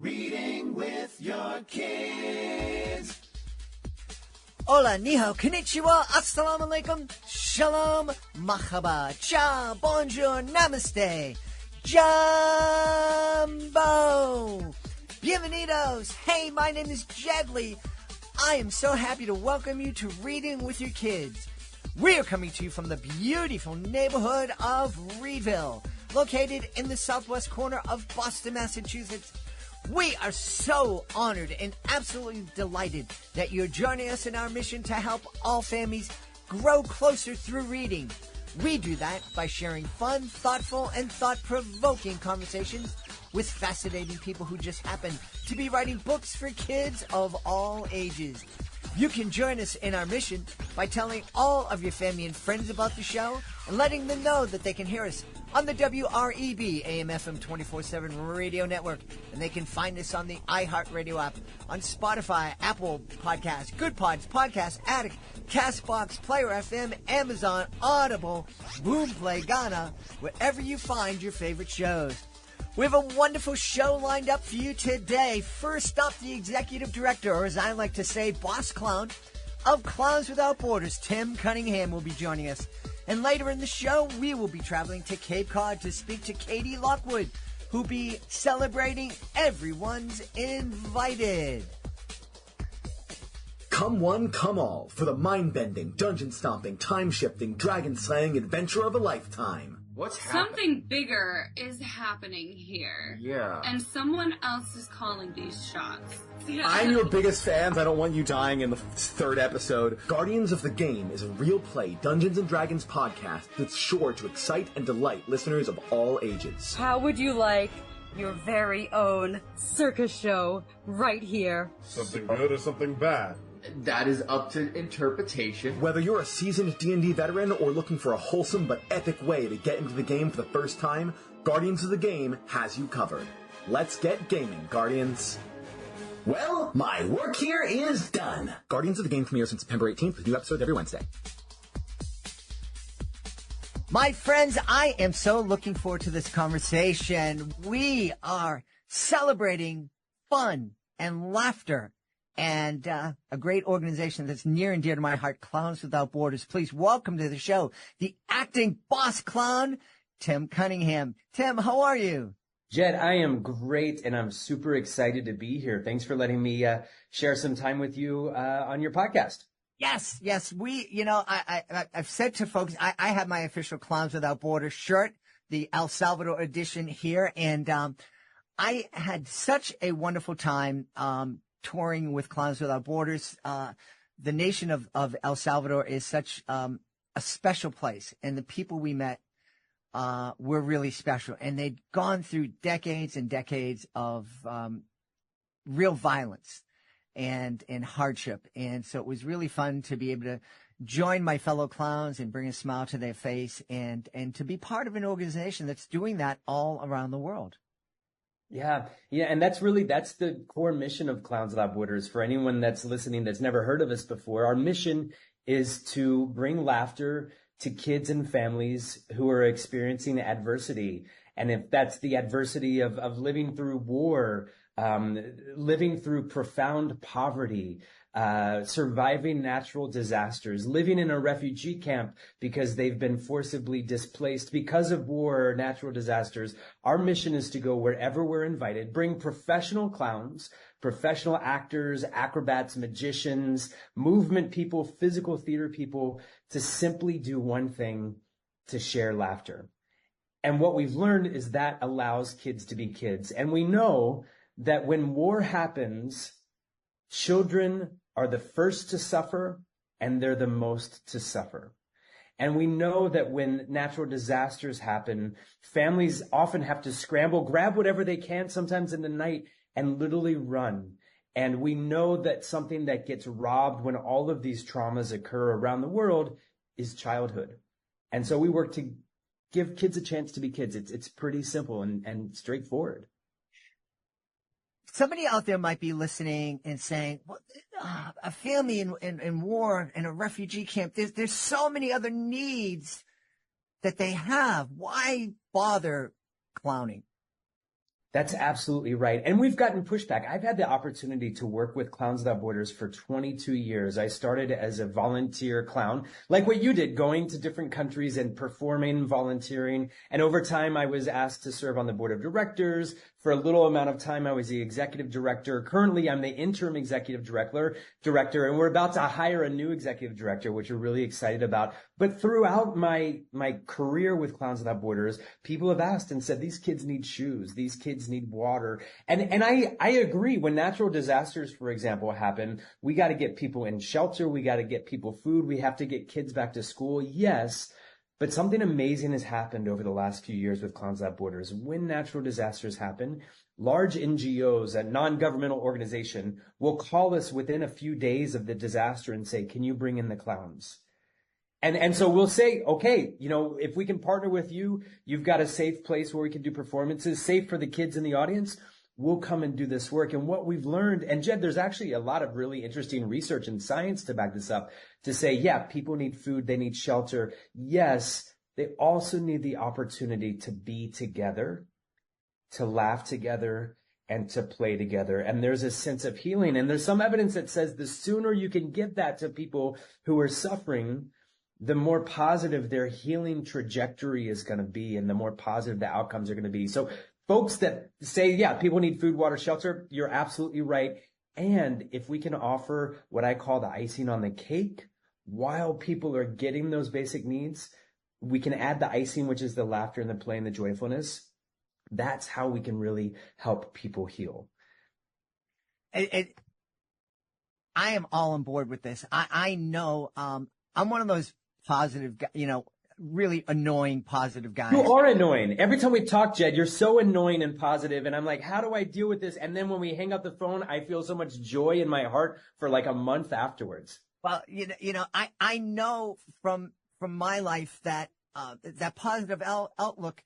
Reading with your kids. Hola, ni hao, konnichiwa, assalamu alaikum, shalom, mahaba, cha, bonjour, namaste, jumbo, bienvenidos. Hey, my name is Jedley. I am so happy to welcome you to Reading with Your Kids. We are coming to you from the beautiful neighborhood of Reedville, located in the southwest corner of Boston, Massachusetts. We are so honored and absolutely delighted that you're joining us in our mission to help all families grow closer through reading. We do that by sharing fun, thoughtful, and thought-provoking conversations with fascinating people who just happen to be writing books for kids of all ages. You can join us in our mission by telling all of your family and friends about the show and letting them know that they can hear us on the WREB AM/FM 24/7 radio network, and they can find us on the iHeartRadio app, on Spotify, Apple Podcasts, Good Pods, Podcast Addict, Castbox, Player FM, Amazon, Audible, Boomplay, Ghana, wherever you find your favorite shows. We have a wonderful show lined up for you today. First up, the executive director, or as I like to say, boss clown of Clowns Without Borders, Tim Cunningham, will be joining us. And later in the show, we will be traveling to Cape Cod to speak to Katie Lockwood, who'll be celebrating Everyone's Invited. Come one, come all, for the mind-bending, dungeon-stomping, time-shifting, dragon-slaying adventure of a lifetime. What's happening? Something bigger is happening here. Yeah. And someone else is calling these shots. I'm your biggest fans. I don't want you dying in the third episode. Guardians of the Game is a real play Dungeons & Dragons podcast that's sure to excite and delight listeners of all ages. How would you like your very own circus show right here? Something good or something bad? That is up to interpretation. Whether you're a seasoned D&D veteran or looking for a wholesome but epic way to get into the game for the first time, Guardians of the Game has you covered. Let's get gaming, Guardians. Well, my work here is done. Guardians of the Game premieres on September 18th with new episodes every Wednesday. My friends, I am so looking forward to this conversation. We are celebrating fun and laughter and a great organization that's near and dear to my heart, Clowns Without Borders. Please welcome to the show the acting boss clown, Tim Cunningham. Tim, how are you? Jed, I am great, and I'm super excited to be here. Thanks for letting me share some time with you on your podcast. Yes. I've said to folks, I have my official Clowns Without Borders shirt, the El Salvador edition here, and I had such a wonderful time touring with Clowns Without Borders. The nation of El Salvador is such a special place, and the people we met were really special. And they'd gone through decades and decades of real violence and hardship. And so it was really fun to be able to join my fellow clowns and bring a smile to their face and to be part of an organization that's doing that all around the world. Yeah. And that's the core mission of Clowns Without Borders. For anyone that's listening that's never heard of us before, our mission is to bring laughter to kids and families who are experiencing adversity. And if that's the adversity of living through war, living through profound poverty, surviving natural disasters, living in a refugee camp because they've been forcibly displaced because of war or natural disasters. Our mission is to go wherever we're invited, bring professional clowns, professional actors, acrobats, magicians, movement people, physical theater people to simply do one thing, to share laughter. And what we've learned is that allows kids to be kids. And we know that when war happens, children are the first to suffer, and they're the most to suffer. And we know that when natural disasters happen, families often have to scramble, grab whatever they can, sometimes in the night, and literally run. And we know that something that gets robbed when all of these traumas occur around the world is childhood. And so we work to give kids a chance to be kids. It's pretty simple and straightforward. Somebody out there might be listening and saying, well, a family in war in a refugee camp, there's so many other needs that they have. Why bother clowning? That's absolutely right. And we've gotten pushback. I've had the opportunity to work with Clowns Without Borders for 22 years. I started as a volunteer clown, like what you did, going to different countries and performing, volunteering. And over time, I was asked to serve on the board of directors. For a little amount of time, I was the executive director. Currently, I'm the interim executive director, and we're about to hire a new executive director, which we're really excited about. But throughout my career with Clowns Without Borders, people have asked and said, these kids need shoes, these kids need water. And I agree. When natural disasters, for example, happen, we got to get people in shelter. We got to get people food. We have to get kids back to school. Yes. But something amazing has happened over the last few years with Clowns Without Borders. When natural disasters happen, large NGOs, a non-governmental organization, will call us within a few days of the disaster and say, can you bring in the clowns? And so we'll say, okay, if we can partner with you, you've got a safe place where we can do performances, safe for the kids in the audience, we'll come and do this work. And what we've learned, and Jed, there's actually a lot of really interesting research and science to back this up, to say, yeah, people need food, they need shelter. Yes, they also need the opportunity to be together, to laugh together, and to play together. And there's a sense of healing. And there's some evidence that says the sooner you can give that to people who are suffering, the more positive their healing trajectory is going to be, and the more positive the outcomes are going to be. So folks that say, yeah, people need food, water, shelter, you're absolutely right. And if we can offer what I call the icing on the cake, while people are getting those basic needs, we can add the icing, which is the laughter and the play and the joyfulness. That's how we can really help people heal. I am all on board with this. I know I'm one of those positive, really annoying positive guys. You are annoying. Every time we talk, Jed, you're so annoying and positive, and I'm like, how do I deal with this? And then when we hang up the phone, I feel so much joy in my heart for like a month afterwards. Well, I know from my life that that positive outlook,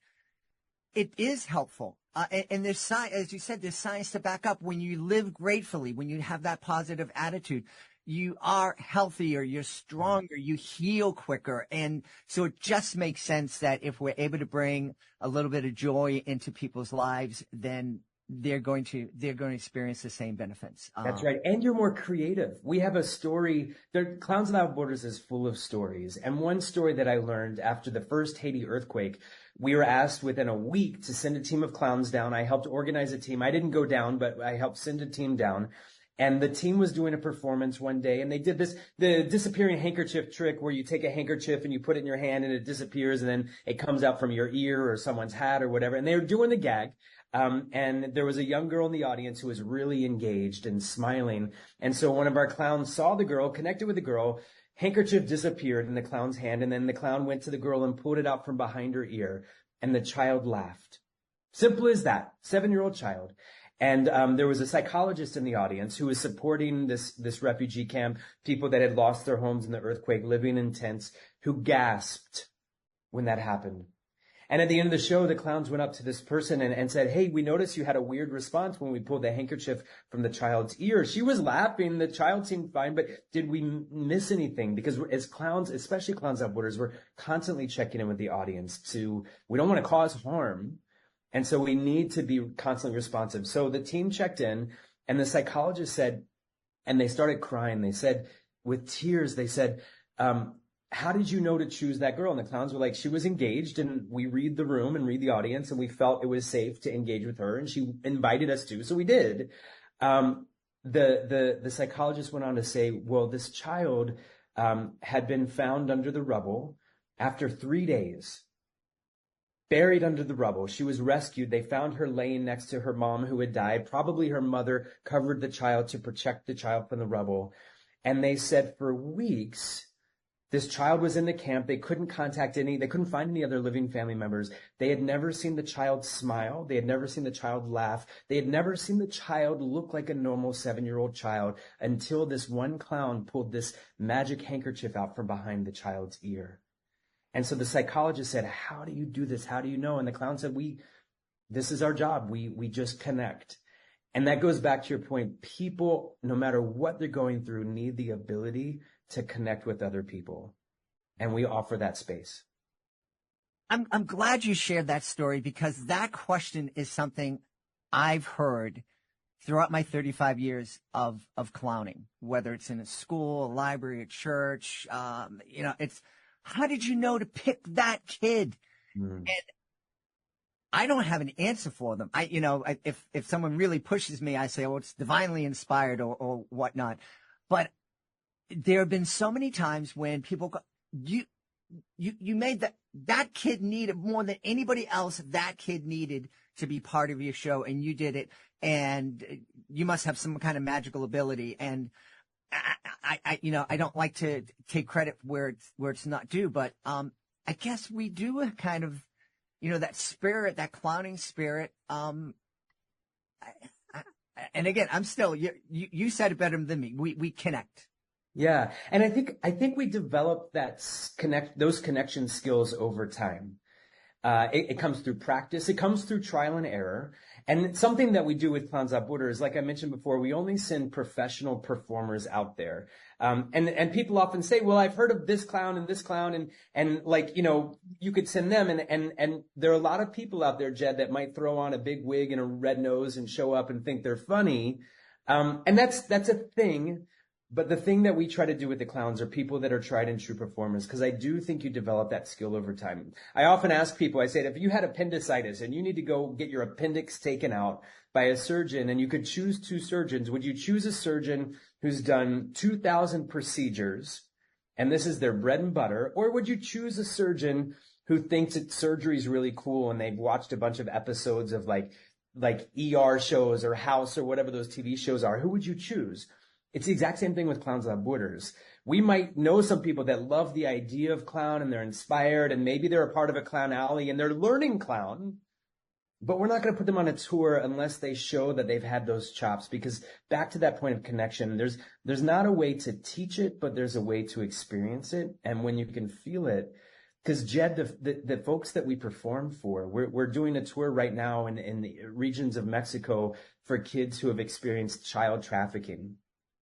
it is helpful. And there's science, as you said, there's science to back up. When you live gratefully, when you have that positive attitude, you are healthier, you're stronger, you heal quicker. And so it just makes sense that if we're able to bring a little bit of joy into people's lives, then they're going to experience the same benefits. That's right. And you're more creative. We have a story. Clowns Without Borders is full of stories. And one story that I learned after the first Haiti earthquake, we were asked within a week to send a team of clowns down. I helped organize a team. I didn't go down, but I helped send a team down. And the team was doing a performance one day, and they did the disappearing handkerchief trick, where you take a handkerchief and you put it in your hand and it disappears, and then it comes out from your ear or someone's hat or whatever. And they were doing the gag. And there was a young girl in the audience who was really engaged and smiling. And so one of our clowns saw the girl, connected with the girl, handkerchief disappeared in the clown's hand. And then the clown went to the girl and pulled it out from behind her ear, and the child laughed. Simple as that. 7-year-old child. And there was a psychologist in the audience who was supporting this refugee camp, people that had lost their homes in the earthquake, living in tents, who gasped when that happened. And at the end of the show, the clowns went up to this person and said, hey, we noticed you had a weird response when we pulled the handkerchief from the child's ear. She was laughing. The child seemed fine, but did we miss anything? Because as clowns, especially Clowns Without Borders, we're constantly checking in with the audience we don't want to cause harm. And so we need to be constantly responsive. So the team checked in, and the psychologist said, and they started crying. They said, with tears, they said, how did you know to choose that girl? And the clowns were like, she was engaged, and we read the room and read the audience, and we felt it was safe to engage with her, and she invited us to, so we did. The psychologist went on to say, well, this child had been found under the rubble after 3 days. Buried under the rubble. She was rescued. They found her laying next to her mom who had died. Probably her mother covered the child to protect the child from the rubble. And they said for weeks, this child was in the camp. They couldn't they couldn't find any other living family members. They had never seen the child smile. They had never seen the child laugh. They had never seen the child look like a normal 7-year-old child until this one clown pulled this magic handkerchief out from behind the child's ear. And so the psychologist said, how do you do this? How do you know? And the clown said, this is our job. We just connect. And that goes back to your point. People, no matter what they're going through, need the ability to connect with other people. And we offer that space. I'm glad you shared that story, because that question is something I've heard throughout my 35 years of clowning, whether it's in a school, a library, a church, it's, how did you know to pick that kid? And I don't have an answer for them. If someone really pushes me, I say, oh, it's divinely inspired or whatnot. But there have been so many times when people go, you made that kid needed more than anybody else. That kid needed to be part of your show, and you did it. And you must have some kind of magical ability. And I don't like to take credit where it's not due, but I guess we do kind of, that spirit, that clowning spirit. And again, I'm still, you said it better than me. We connect. Yeah. And I think we develop those connection skills over time. It comes through practice. It comes through trial and error. And something that we do with Clowns Without Borders, like I mentioned before, we only send professional performers out there. And people often say, well, I've heard of this clown and like, you could send them. And there are a lot of people out there, Jed, that might throw on a big wig and a red nose and show up and think they're funny. And that's a thing. But the thing that we try to do with the clowns are people that are tried and true performers, because I do think you develop that skill over time. I often ask people, I say, if you had appendicitis and you need to go get your appendix taken out by a surgeon and you could choose two surgeons, would you choose a surgeon who's done 2,000 procedures and this is their bread and butter, or would you choose a surgeon who thinks that surgery is really cool and they've watched a bunch of episodes of like ER shows or House or whatever those TV shows are? Who would you choose? It's the exact same thing with Clowns Without Borders. We might know some people that love the idea of clown and they're inspired and maybe they're a part of a clown alley and they're learning clown, but we're not going to put them on a tour unless they show that they've had those chops, because back to that point of connection, there's not a way to teach it, but there's a way to experience it. And when you can feel it, because Jed, the folks that we perform for, we're doing a tour right now in the regions of Mexico for kids who have experienced child trafficking.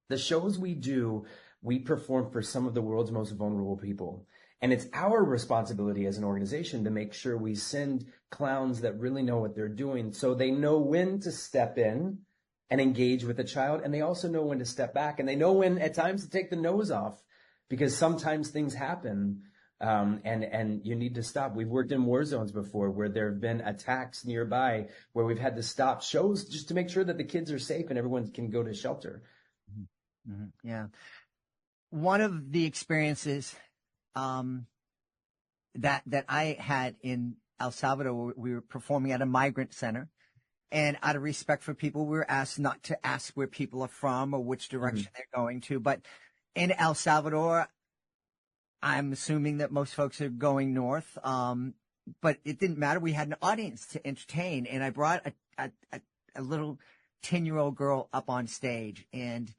The shows we do, we perform for some of the world's most vulnerable people. And it's our responsibility as an organization to make sure we send clowns that really know what they're doing, so they know when to step in and engage with a child. And they also know when to step back, and they know when at times to take the nose off, because sometimes things happen. And you need to stop. We've worked in war zones before where there have been attacks nearby where we've had to stop shows just to make sure that the kids are safe and everyone can go to shelter. Mm-hmm. Yeah. One of the experiences that I had in El Salvador, we were performing at a migrant center, and out of respect for people, we were asked not to ask where people are from or which direction they're going to. But in El Salvador, I'm assuming that most folks are going north, but it didn't matter. We had an audience to entertain, and I brought a little 10-year-old girl up on stage, and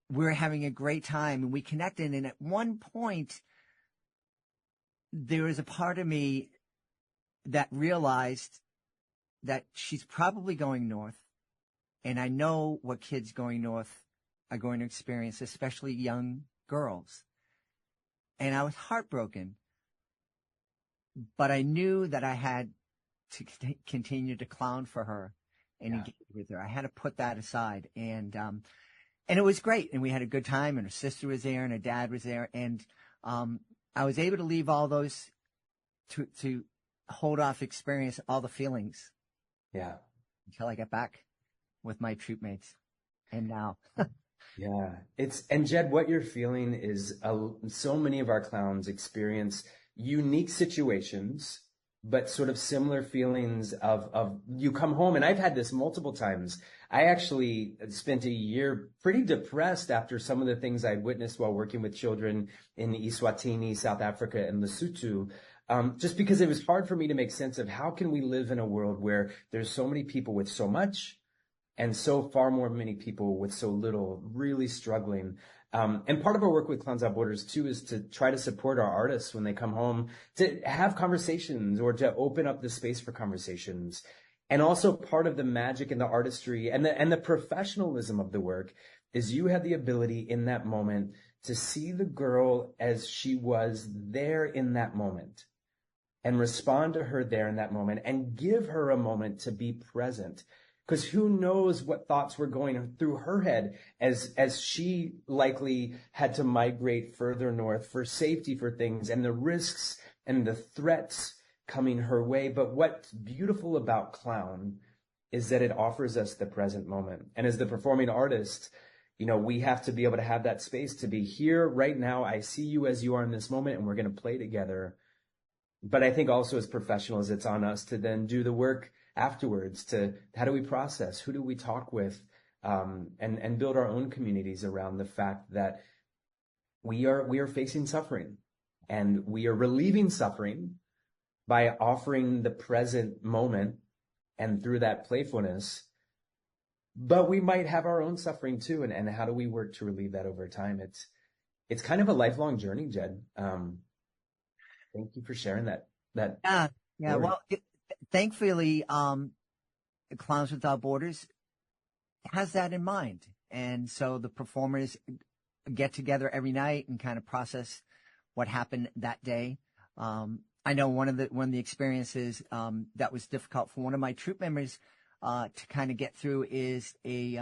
we were having a great time, and we connected. And at one point, there was a part of me that realized that she's probably going north, and I know what kids going north are going to experience, especially young girls. And I was heartbroken, but I knew that I had to continue to clown for her and engage with her. I had to put that aside, and it was great. And we had a good time, and her sister was there and her dad was there. And I was able to leave all those to hold off, experience all the feelings. Yeah. Until I got back with my troop mates. And now. Yeah. And Jed, what you're feeling is so many of our clowns experience unique situations, but sort of similar feelings of you come home. And I've had this multiple times. I actually spent a year pretty depressed after some of the things I'd witnessed while working with children in Eswatini, South Africa, and Lesotho. Just because it was hard for me to make sense of how can we live in a world where there's so many people with so much and so far more many people with so little, really struggling. And part of our work with Clowns Without Borders, too, is to try to support our artists when they come home, to have conversations or to open up the space for conversations. And also part of the magic and the artistry and the professionalism of the work is you have the ability in that moment to see the girl as she was there in that moment and respond to her there in that moment and give her a moment to be present. Because who knows what thoughts were going through her head as she likely had to migrate further north for safety, for things, and the risks and the threats coming her way. But what's beautiful about Clown is that it offers us the present moment. And as the performing artist, we have to be able to have that space to be here right now. I see you as you are in this moment, and we're going to play together. But I think also as professionals, it's on us to then do the work afterwards to how do we process, who do we talk with, and build our own communities around the fact that we are facing suffering, and we are relieving suffering by offering the present moment and through that playfulness. But we might have our own suffering too, and how do we work to relieve that over time? It's kind of a lifelong journey, Jed. Thank you for sharing that. Yeah. Well, thankfully, Clowns Without Borders has that in mind, and so the performers get together every night and kind of process what happened that day. I know one of the experiences that was difficult for one of my troupe members to kind of get through is a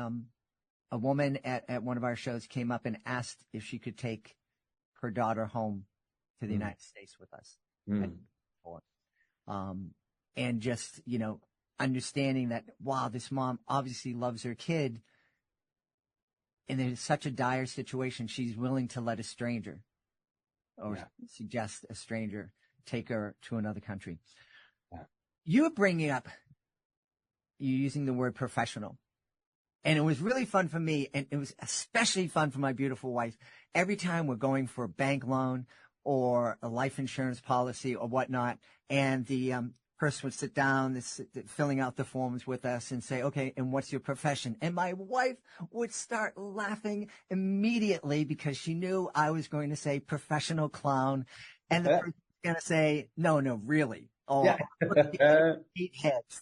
woman at one of our shows came up and asked if she could take her daughter home to the United States with us. And just, understanding that, wow, this mom obviously loves her kid, and there's such a dire situation, she's willing to let a stranger or suggest a stranger take her to another country. Yeah. You were bringing up, you using the word professional, and it was really fun for me, and it was especially fun for my beautiful wife. Every time we're going for a bank loan or a life insurance policy or whatnot, and the person would sit down, filling out the forms with us and say, okay, and what's your profession? And my wife would start laughing immediately because she knew I was going to say professional clown. And the person was going to say, no, really. Oh, yeah. Eight heads.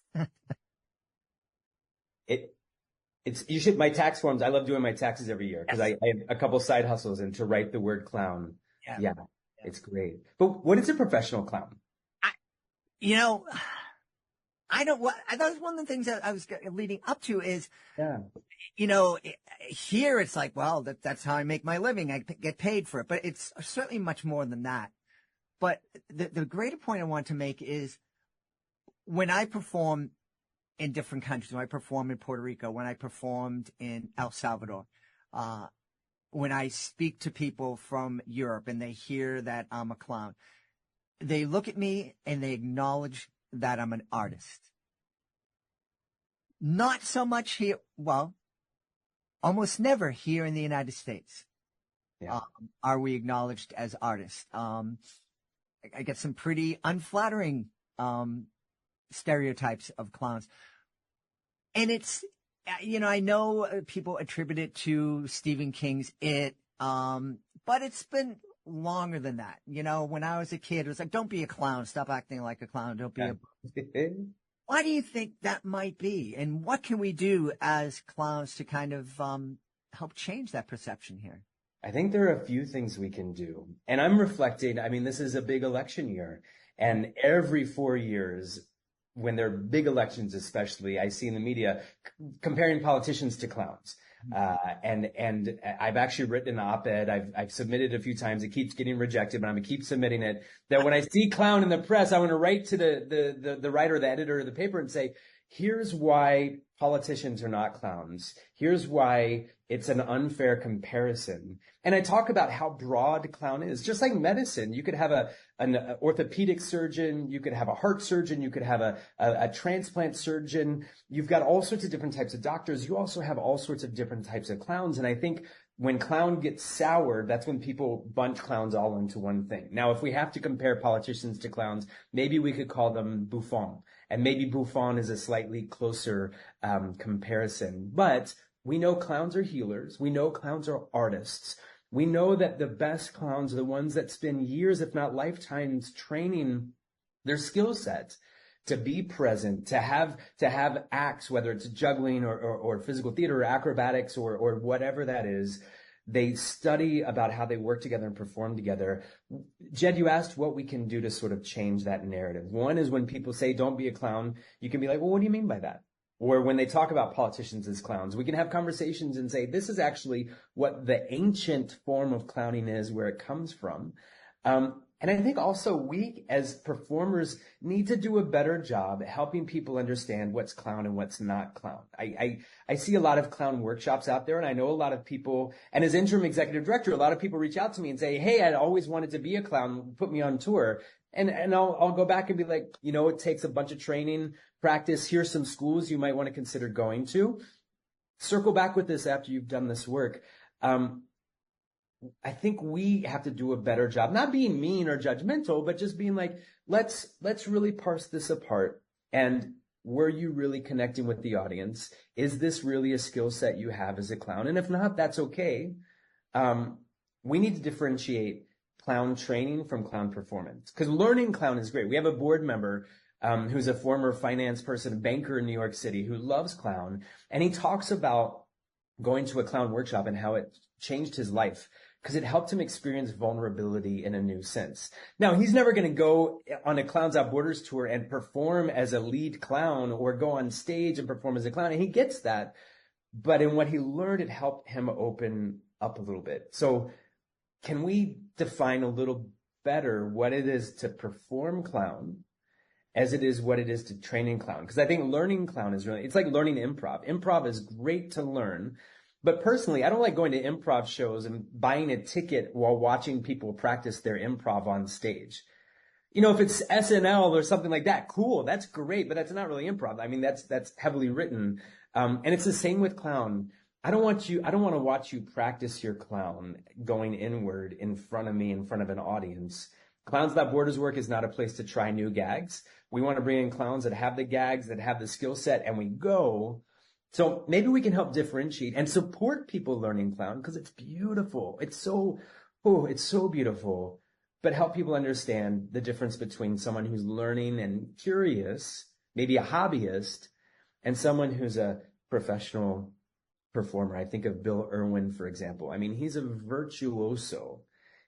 You should, my tax forms, I love doing my taxes every year because I have a couple side hustles, and to write the word clown. Yeah. It's great. But what is a professional clown? I don't. That was one of the things that I was leading up to is, here it's like, well, that's how I make my living. I get paid for it, but it's certainly much more than that. But the greater point I want to make is when I perform in different countries, when I perform in Puerto Rico, when I performed in El Salvador, when I speak to people from Europe and they hear that I'm a clown, they look at me and they acknowledge that I'm an artist. Not so much here, well, almost never here in the United States are we acknowledged as artists. I get some pretty unflattering stereotypes of clowns. And it's, I know people attribute it to Stephen King's It, but it's been longer than that. When I was a kid, it was like, don't be a clown. Stop acting like a clown. Don't be Why do you think that might be? And what can we do as clowns to kind of help change that perception here? I think there are a few things we can do. And I'm reflecting, this is a big election year. And every 4 years, when there are big elections especially, I see in the media comparing politicians to clowns. And I've actually written an op-ed. I've submitted a few times. It keeps getting rejected, but I'm going to keep submitting it. That when I see clown in the press, I want to write to the writer, the editor of the paper and say, here's why politicians are not clowns. Here's why it's an unfair comparison. And I talk about how broad clown is. Just like medicine, you could have an orthopedic surgeon, you could have a heart surgeon, you could have a transplant surgeon. You've got all sorts of different types of doctors. You also have all sorts of different types of clowns. And I think when clown gets sour, that's when people bunch clowns all into one thing. Now, if we have to compare politicians to clowns, maybe we could call them bouffons. And maybe bouffon is a slightly closer comparison. But we know clowns are healers. We know clowns are artists. We know that the best clowns are the ones that spend years, if not lifetimes, training their skill set to be present, to have acts, whether it's juggling or physical theater or acrobatics or whatever that is. They study about how they work together and perform together. Jed, you asked what we can do to sort of change that narrative. One is when people say, don't be a clown, you can be like, well, what do you mean by that? or when they talk about politicians as clowns, we can have conversations and say, this is actually what the ancient form of clowning is, where it comes from. And I think also we as performers need to do a better job helping people understand what's clown and what's not clown. I see a lot of clown workshops out there, and I know a lot of people, and as interim executive director, a lot of people reach out to me and say, hey, I'd always wanted to be a clown, put me on tour. And I'll go back and be like, it takes a bunch of training, practice. Here's some schools you might want to consider going to. Circle back with this after you've done this work. I think we have to do a better job, not being mean or judgmental, but just being like, let's really parse this apart. And were you really connecting with the audience? Is this really a skill set you have as a clown? And if not, that's okay. We need to differentiate clown training from clown performance, because learning clown is great. We have a board member who's a former finance person, banker in New York City, who loves clown. And he talks about going to a clown workshop and how it changed his life, because it helped him experience vulnerability in a new sense. Now, he's never going to go on a Clowns Without Borders tour and perform as a lead clown or go on stage and perform as a clown, and he gets that. But in what he learned, it helped him open up a little bit. So can we define a little better what it is to perform clown as it is what it is to training clown? Because I think learning clown is really, it's like learning improv. Improv is great to learn. But personally, I don't like going to improv shows and buying a ticket while watching people practice their improv on stage. If it's SNL or something like that, cool, that's great, but that's not really improv. I mean, that's heavily written. And it's the same with clown. I don't want to watch you practice your clown going inward in front of me, in front of an audience. Clowns Without Borders work is not a place to try new gags. We want to bring in clowns that have the gags, that have the skill set, and we go. So maybe we can help differentiate and support people learning clown, because it's beautiful. It's so beautiful. But help people understand the difference between someone who's learning and curious, maybe a hobbyist, and someone who's a professional performer. I think of Bill Irwin, for example. I mean, he's a virtuoso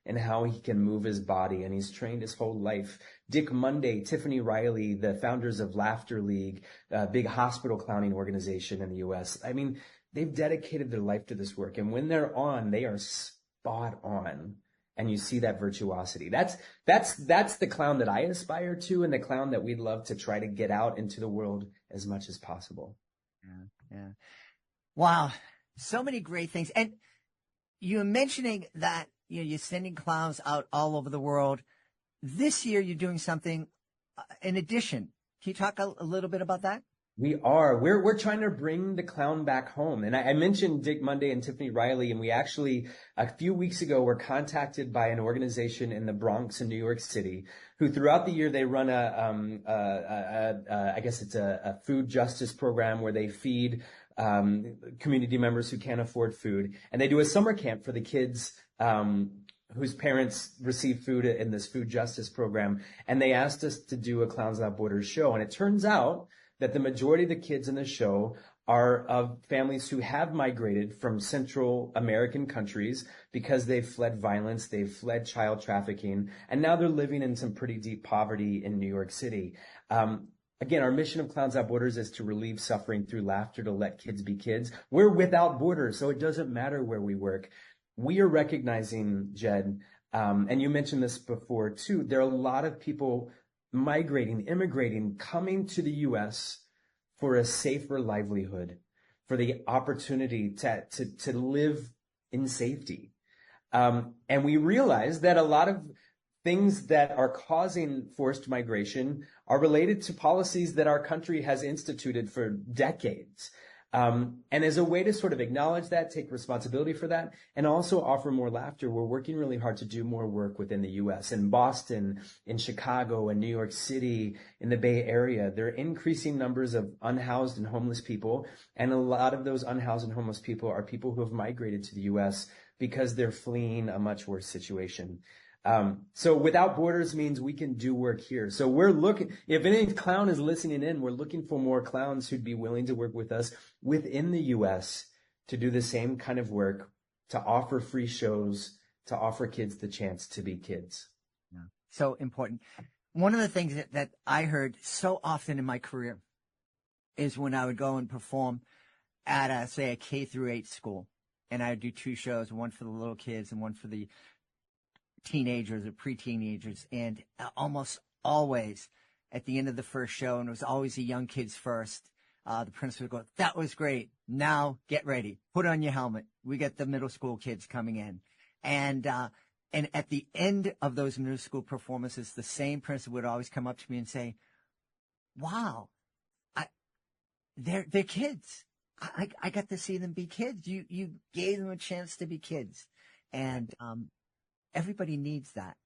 in how he can move his body, and he's trained his whole life. Dick Monday, Tiffany Riley, the founders of Laughter League, a big hospital clowning organization in the U.S. I mean, they've dedicated their life to this work, and when they're on, they are spot on. And you see that virtuosity. That's the clown that I aspire to, and the clown that we'd love to try to get out into the world as much as possible. Yeah. Wow. So many great things. And you're mentioning that, you're sending clowns out all over the world. This year, you're doing something in addition. Can you talk a little bit about that? We are. We're trying to bring the clown back home. And I mentioned Dick Monday and Tiffany Riley, and we actually, a few weeks ago, were contacted by an organization in the Bronx in New York City, who throughout the year, they run I guess it's a food justice program where they feed community members who can't afford food. And they do a summer camp for the kids whose parents receive food in this food justice program. And they asked us to do a Clowns Without Borders show. And it turns out that the majority of the kids in the show are of families who have migrated from Central American countries because they've fled violence, they've fled child trafficking, and now they're living in some pretty deep poverty in New York City. Again, our mission of Clowns Without Borders is to relieve suffering through laughter, to let kids be kids. We're without borders, so it doesn't matter where we work. We are recognizing, Jed, and you mentioned this before too, there are a lot of people migrating, immigrating, coming to the U.S. for a safer livelihood, for the opportunity to live in safety. And we realize that a lot of things that are causing forced migration are related to policies that our country has instituted for decades. And as a way to sort of acknowledge that, take responsibility for that, and also offer more laughter, we're working really hard to do more work within the U.S. In Boston, in Chicago, in New York City, in the Bay Area. There are increasing numbers of unhoused and homeless people, and a lot of those unhoused and homeless people are people who have migrated to the U.S. because they're fleeing a much worse situation. So without borders means we can do work here. So we're looking, if any clown is listening in, we're looking for more clowns who'd be willing to work with us within the U.S. to do the same kind of work, to offer free shows, to offer kids the chance to be kids. Yeah. So important. One of the things that I heard so often in my career is when I would go and perform at a K through 8 school. And I would do 2 shows, one for the little kids and one for the teenagers or pre-teenagers. And almost always at the end of the first show, and it was always the young kids first, the principal would go, "That was great. Now get ready. Put on your helmet. We got the middle school kids coming in." And at the end of those middle school performances, the same principal would always come up to me and say, "Wow, they're kids. I got to see them be kids. You gave them a chance to be kids." And everybody needs that.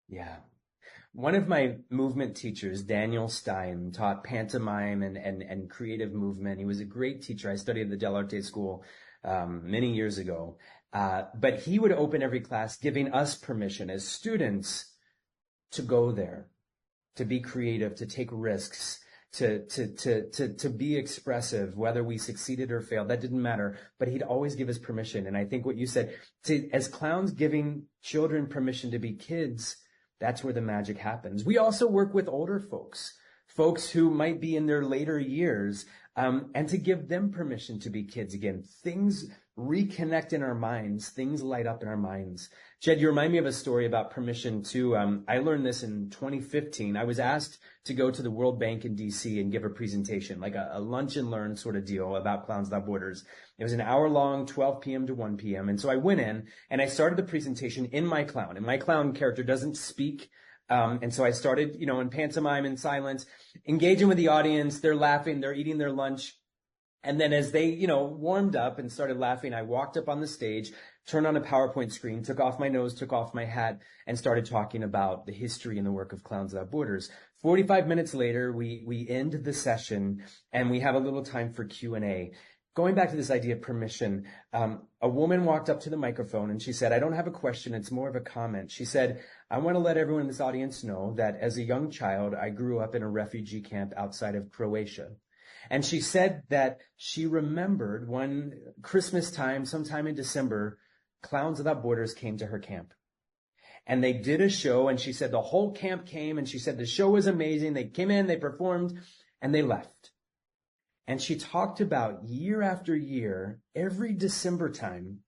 Yeah. One of my movement teachers, Daniel Stein, taught pantomime and creative movement. He was a great teacher. I studied at the Del Arte School many years ago. But he would open every class giving us permission as students to go there, to be creative, to take risks, to be expressive, whether we succeeded or failed. That didn't matter, but he'd always give us permission. And I think what you said, as clowns giving children permission to be kids, that's where the magic happens. We also work with older folks who might be in their later years, and to give them permission to be kids again. Things reconnect in our minds. Things light up in our minds. Jed, you remind me of a story about permission too. I learned this in 2015. I was asked to go to the World Bank in DC and give a presentation, like a lunch and learn sort of deal about Clowns Without Borders. It was an hour long, 12 p.m. to 1 p.m. And so I went in and I started the presentation in my clown. And my clown character doesn't speak. And so I started, in pantomime and silence, engaging with the audience. They're laughing. They're eating their lunch. And then as they, warmed up and started laughing, I walked up on the stage, turned on a PowerPoint screen, took off my nose, took off my hat, and started talking about the history and the work of Clowns Without Borders. 45 minutes later, we end the session, and we have a little time for Q&A. Going back to this idea of permission, a woman walked up to the microphone, and she said, "I don't have a question. It's more of a comment." She said, "I want to let everyone in this audience know that as a young child, I grew up in a refugee camp outside of Croatia." And she said that she remembered one Christmas time, sometime in December, Clowns Without Borders came to her camp. And they did a show, and she said the whole camp came, and she said the show was amazing. They came in, they performed, and they left. And she talked about year after year, every December time,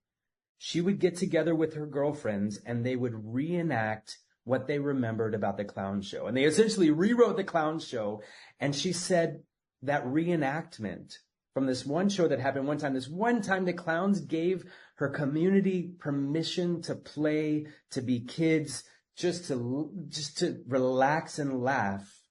she would get together with her girlfriends, and they would reenact what they remembered about the clown show. And they essentially rewrote the clown show, and she said, that reenactment from this one show that happened one time, the clowns gave her community permission to play, to be kids, just to relax and laugh.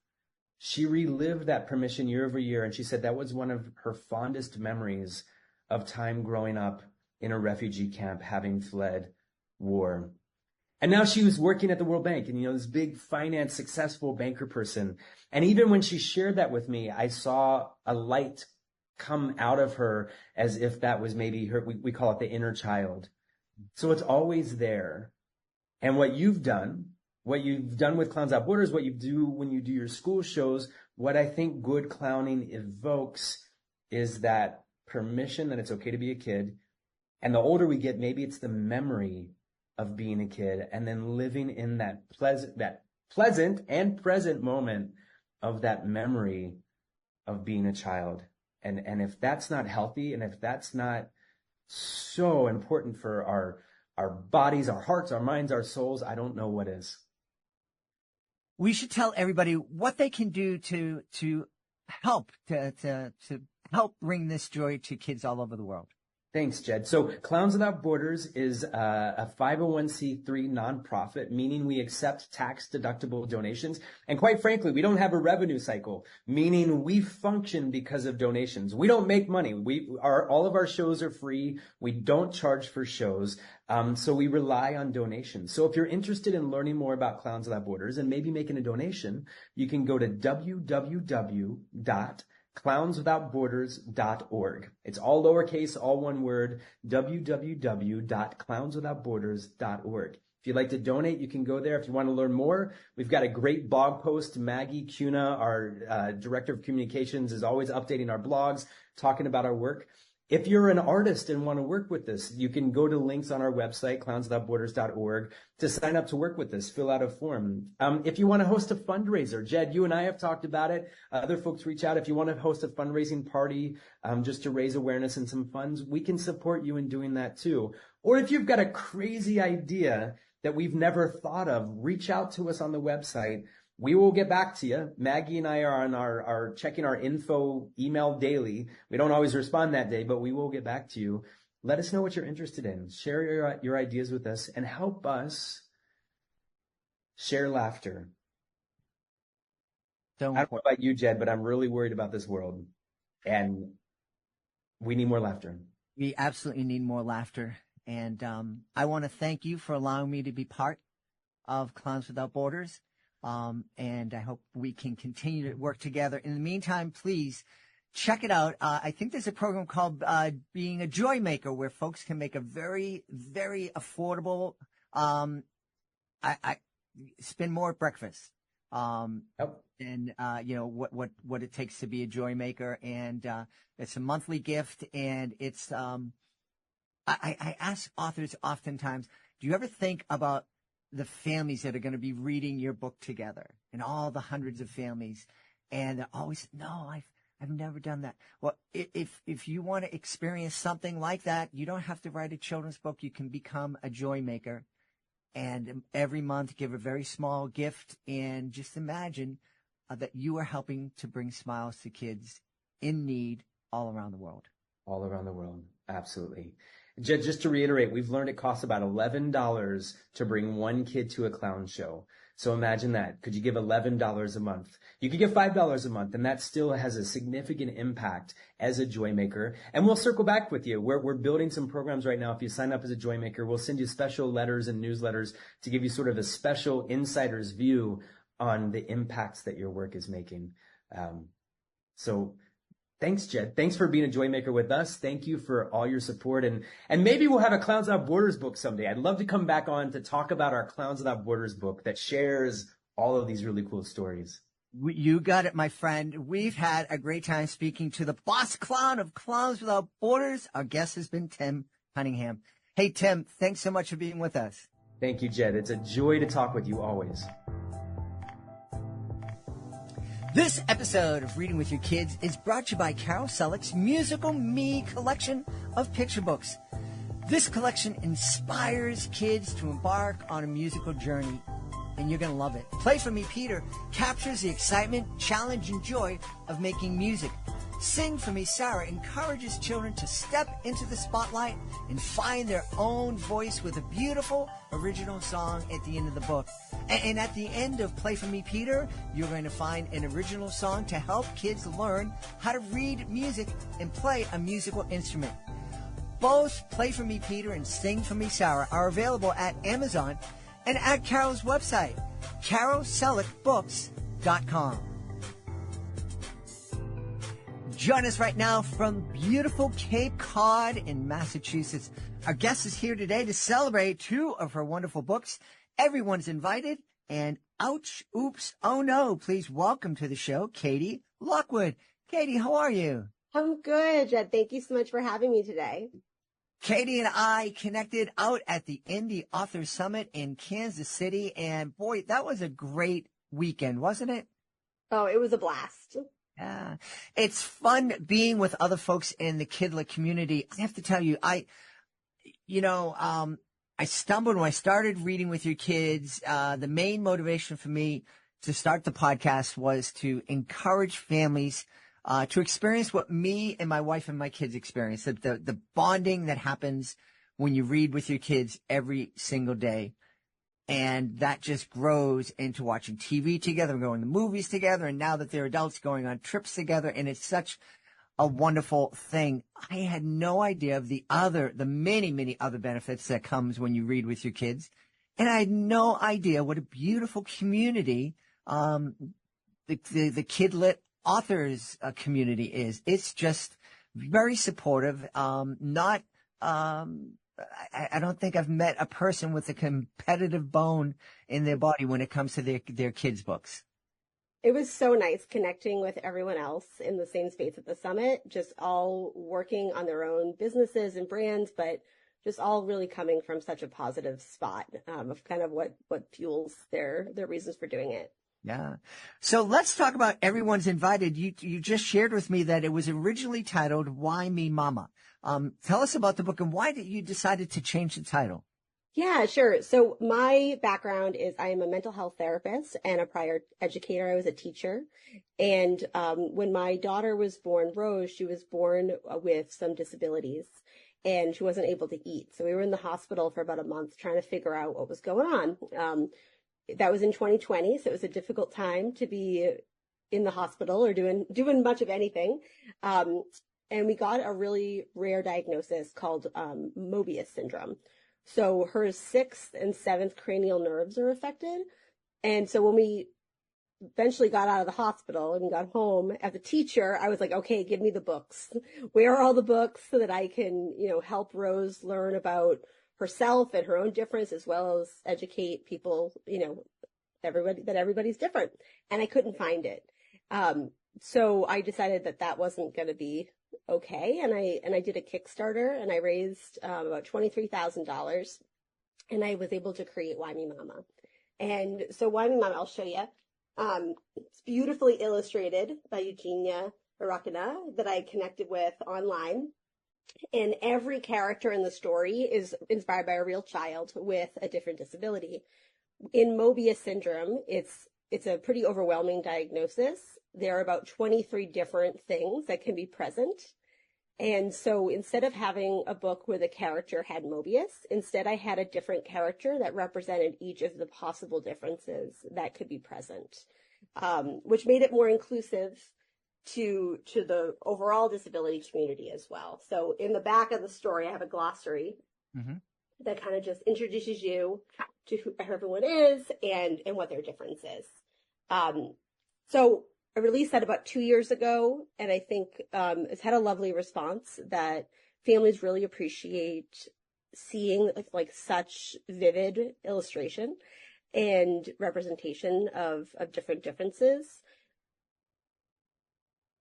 She relived that permission year over year, and she said that was one of her fondest memories of time growing up in a refugee camp, having fled war. And now she was working at the World Bank and, this big finance, successful banker person. And even when she shared that with me, I saw a light come out of her as if that was maybe her, we call it the inner child. So it's always there. And what you've done with Clowns Without Borders, what you do when you do your school shows, what I think good clowning evokes is that permission that it's okay to be a kid. And the older we get, maybe it's the memory of being a kid and then living in that pleasant and present moment of that memory of being a child. And if that's not healthy, and if that's not so important for our bodies, our hearts, our minds, our souls, I don't know what is. We should tell everybody what they can do to help to help bring this joy to kids all over the world. Thanks, Jed. So Clowns Without Borders is a 501c3 nonprofit, meaning we accept tax-deductible donations. And quite frankly, we don't have a revenue cycle, meaning we function because of donations. We don't make money. All of our shows are free. We don't charge for shows. So we rely on donations. So if you're interested in learning more about Clowns Without Borders and maybe making a donation, you can go to www.clownswithoutborders.org. It's all lowercase, all one word, www.clownswithoutborders.org. If you'd like to donate, you can go there. If you want to learn more, we've got a great blog post. Maggie Cuna, our director of communications, is always updating our blogs, talking about our work. If you're an artist and want to work with us, you can go to links on our website, clownswithoutborders.org, to sign up to work with us, fill out a form. If you want to host a fundraiser, Jed, you and I have talked about it. Other folks reach out. If you want to host a fundraising party, just to raise awareness and some funds, we can support you in doing that too. Or if you've got a crazy idea that we've never thought of, reach out to us on the website. We will get back to you. Maggie and I are on our checking our info email daily. We don't always respond that day, but we will get back to you. Let us know what you're interested in. Share your ideas with us and help us share laughter. I don't know about you, Jed, but I'm really worried about this world, and we need more laughter. We absolutely need more laughter. And I want to thank you for allowing me to be part of Clowns Without Borders. And I hope we can continue to work together. In the meantime, please check it out. I think there's a program called Being a Joy Maker, where folks can make a very, very affordable spend more at breakfast. And what it takes to be a joy maker. And it's a monthly gift, and it's I ask authors oftentimes, do you ever think about the families that are going to be reading your book together, and all the hundreds of families? And they're always, no, I've never done that. Well, if you want to experience something like that, you don't have to write a children's book. You can become a joy maker, and every month give a very small gift, and just imagine that you are helping to bring smiles to kids in need all around the world. All around the world. Absolutely. Just to reiterate, we've learned it costs about $11 to bring one kid to a clown show. So imagine that. Could you give $11 a month? You could give $5 a month, and that still has a significant impact as a joy maker. And we'll circle back with you. We're building some programs right now. If you sign up as a joy maker, we'll send you special letters and newsletters to give you sort of a special insider's view on the impacts that your work is making. So thanks, Jed. Thanks for being a joy maker with us. Thank you for all your support. And maybe we'll have a Clowns Without Borders book someday. I'd love to come back on to talk about our Clowns Without Borders book that shares all of these really cool stories. You got it, my friend. We've had a great time speaking to the boss clown of Clowns Without Borders. Our guest has been Tim Cunningham. Hey, Tim, thanks so much for being with us. Thank you, Jed. It's a joy to talk with you always. This episode of Reading with Your Kids is brought to you by Carol Selleck's Musical Me collection of picture books. This collection inspires kids to embark on a musical journey, and you're going to love it. Play for Me, Peter captures the excitement, challenge, and joy of making music. Sing for Me, Sarah encourages children to step into the spotlight and find their own voice with a beautiful original song at the end of the book. And at the end of Play for Me, Peter, you're going to find an original song to help kids learn how to read music and play a musical instrument. Both Play for Me, Peter and Sing for Me, Sarah are available at Amazon and at Carol's website, carolselleckbooks.com. Join us right now from beautiful Cape Cod in Massachusetts. Our guest is here today to celebrate two of her wonderful books, Everyone's Invited and Ouch, Oops, Oh No. Please welcome to the show, Katie Lockwood. Katie, how are you? I'm good, Jed. Thank you so much for having me today. Katie and I connected out at the Indie Author Summit in Kansas City, and boy, that was a great weekend, wasn't it? Oh, it was a blast. Yeah. It's fun being with other folks in the Kidlit community. I have to tell you, I stumbled when I started Reading with Your Kids. The main motivation for me to start the podcast was to encourage families to experience what me and my wife and my kids experience, the bonding that happens when you read with your kids every single day. And that just grows into watching TV together, going to movies together, and now that they're adults, going on trips together, and it's such a wonderful thing. I had no idea of the many, many other benefits that comes when you read with your kids. And I had no idea what a beautiful community the Kidlit authors community is. It's just very supportive. I don't think I've met a person with a competitive bone in their body when it comes to their kids' books. It was so nice connecting with everyone else in the same space at the summit, just all working on their own businesses and brands, but just all really coming from such a positive spot of kind of what fuels their reasons for doing it. Yeah. So let's talk about Everyone's Invited. You just shared with me that it was originally titled Why Me Mama. Tell us about the book and why did you decided to change the title? Yeah, sure. So my background is I am a mental health therapist and a prior educator. I was a teacher. And when my daughter was born, Rose, she was born with some disabilities and she wasn't able to eat. So we were in the hospital for about a month trying to figure out what was going on. That was in 2020, so it was a difficult time to be in the hospital or doing much of anything. And we got a really rare diagnosis called Mobius syndrome. So her 6th and 7th cranial nerves are affected. And so when we eventually got out of the hospital and got home as a teacher, I was like, okay, give me the books. Where are all the books so that I can, help Rose learn about herself and her own difference, as well as educate people, everybody's different. And I couldn't find it. So I decided that wasn't going to be okay. And I did a Kickstarter and I raised about $23,000 and I was able to create Why Me Mama. And so Why Me Mama, I'll show you. It's beautifully illustrated by Eugenia Arakina that I connected with online. And every character in the story is inspired by a real child with a different disability. In Mobius syndrome, it's a pretty overwhelming diagnosis. There are about 23 different things that can be present. And so instead of having a book where the character had Mobius, instead I had a different character that represented each of the possible differences that could be present, which made it more inclusive to the overall disability community as well. So in the back of the story, I have a glossary that kind of just introduces you to who everyone is and what their difference is. So I released that about 2 years ago, and I think it's had a lovely response that families really appreciate seeing like such vivid illustration and representation of different differences.